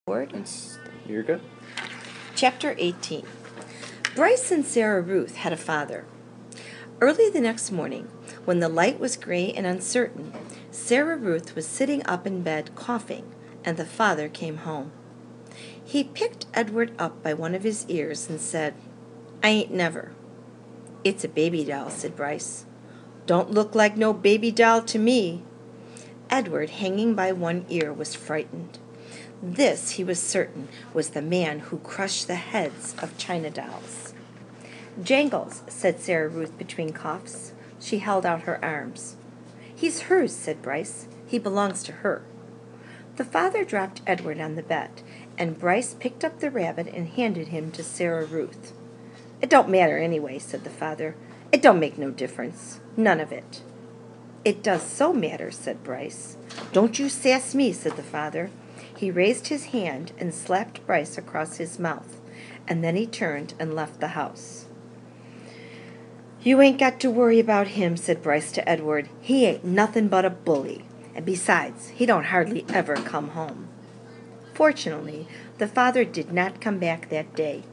You're good. Chapter 18. Bryce and Sarah Ruth had a father. Early the next morning, when the light was gray and uncertain, Sarah Ruth was sitting up in bed coughing, and the father came home. He picked Edward up by one of his ears and said, "I ain't never." "It's a baby doll," said Bryce. "Don't look like no baby doll to me." Edward, hanging by one ear, was frightened. This, he was certain, was the man who crushed the heads of china dolls. "Jangles," said Sarah Ruth between coughs. She held out her arms. "He's hers," said Bryce. "He belongs to her." The father dropped Edward on the bed, and Bryce picked up the rabbit and handed him to Sarah Ruth. "It don't matter anyway," said the father. "It don't make no difference. None of it." "It does so matter," said Bryce. "Don't you sass me," said the father. He raised his hand and slapped Bryce across his mouth, and then he turned and left the house. "You ain't got to worry about him," said Bryce to Edward. "He ain't nothing but a bully, and besides, he don't hardly ever come home." Fortunately, the father did not come back that day.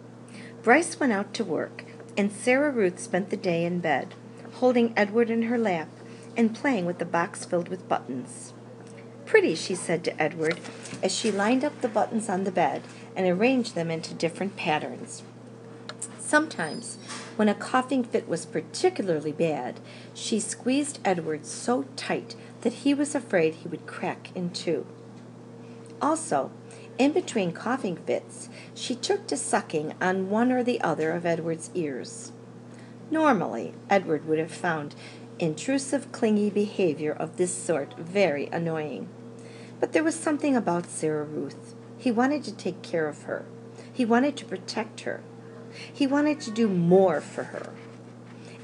Bryce went out to work, and Sarah Ruth spent the day in bed, holding Edward in her lap and playing with the box filled with buttons. "Pretty," she said to Edward, as she lined up the buttons on the bed and arranged them into different patterns. Sometimes, when a coughing fit was particularly bad, she squeezed Edward so tight that he was afraid he would crack in two. Also, in between coughing fits, she took to sucking on one or the other of Edward's ears. Normally, Edward would have found intrusive, clingy behavior of this sort very annoying. But there was something about Sarah Ruth. He wanted to take care of her. He wanted to protect her. He wanted to do more for her.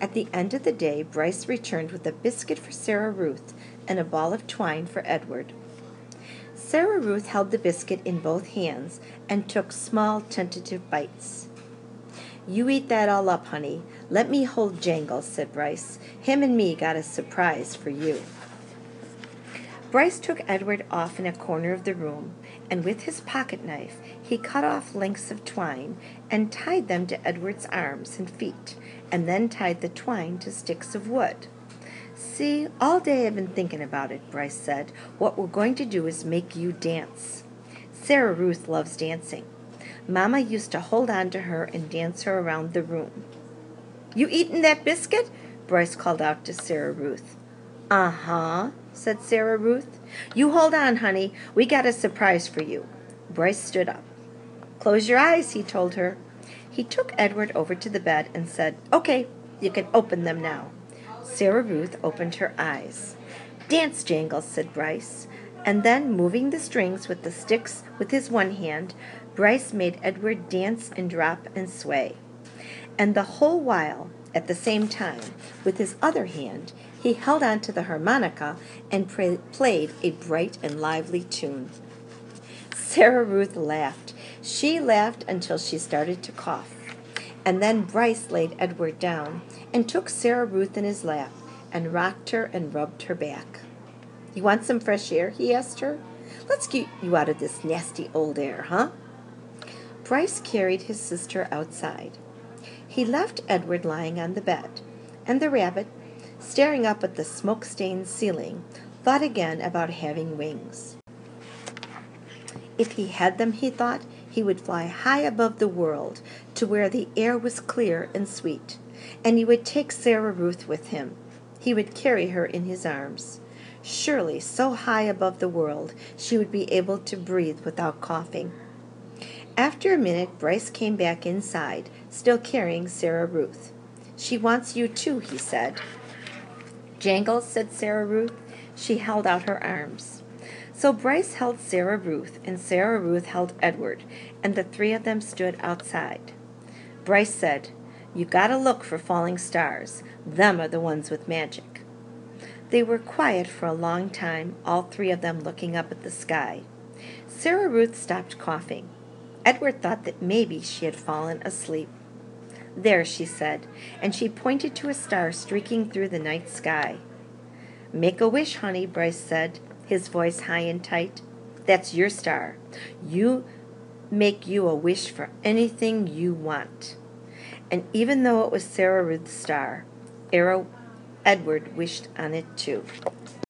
At the end of the day, Bryce returned with a biscuit for Sarah Ruth and a ball of twine for Edward. Sarah Ruth held the biscuit in both hands and took small, tentative bites. "You eat that all up, honey. Let me hold Jangles," said Bryce. "Him and me got a surprise for you." Bryce took Edward off in a corner of the room, and with his pocket knife he cut off lengths of twine and tied them to Edward's arms and feet, and then tied the twine to sticks of wood. "See, all day I've been thinking about it," Bryce said. "What we're going to do is make you dance. Sarah Ruth loves dancing. Mama used to hold on to her and dance her around the room." "You eatin' that biscuit?" Bryce called out to Sarah Ruth. "Uh-huh," said Sarah Ruth. "You hold on, honey. We got a surprise for you." Bryce stood up. "Close your eyes," he told her. He took Edward over to the bed and said, "Okay, you can open them now." Sarah Ruth opened her eyes. "Dance, Jangles," said Bryce. And then, moving the strings with the sticks with his one hand, Bryce made Edward dance and drop and sway. And the whole while, at the same time, with his other hand, he held on to the harmonica and played a bright and lively tune. Sarah Ruth laughed. She laughed until she started to cough. And then Bryce laid Edward down and took Sarah Ruth in his lap and rocked her and rubbed her back. "You want some fresh air?" he asked her. "Let's get you out of this nasty old air, huh?" Bryce carried his sister outside. He left Edward lying on the bed, and the rabbit, staring up at the smoke-stained ceiling, thought again about having wings. If he had them, he thought, he would fly high above the world to where the air was clear and sweet, and he would take Sarah Ruth with him. He would carry her in his arms. Surely, so high above the world, she would be able to breathe without coughing. After a minute, Bryce came back inside, still carrying Sarah Ruth. "She wants you too," he said. "Jangles," said Sarah Ruth. She held out her arms. So Bryce held Sarah Ruth, and Sarah Ruth held Edward, and the three of them stood outside. Bryce said, "You gotta look for falling stars. Them are the ones with magic." They were quiet for a long time, all three of them looking up at the sky. Sarah Ruth stopped coughing. Edward thought that maybe she had fallen asleep. "There," she said, and she pointed to a star streaking through the night sky. "Make a wish, honey," Bryce said, his voice high and tight. That's your star. You make you a wish for anything you want. And even though it was Sarah Ruth's star, Edward wished on it too.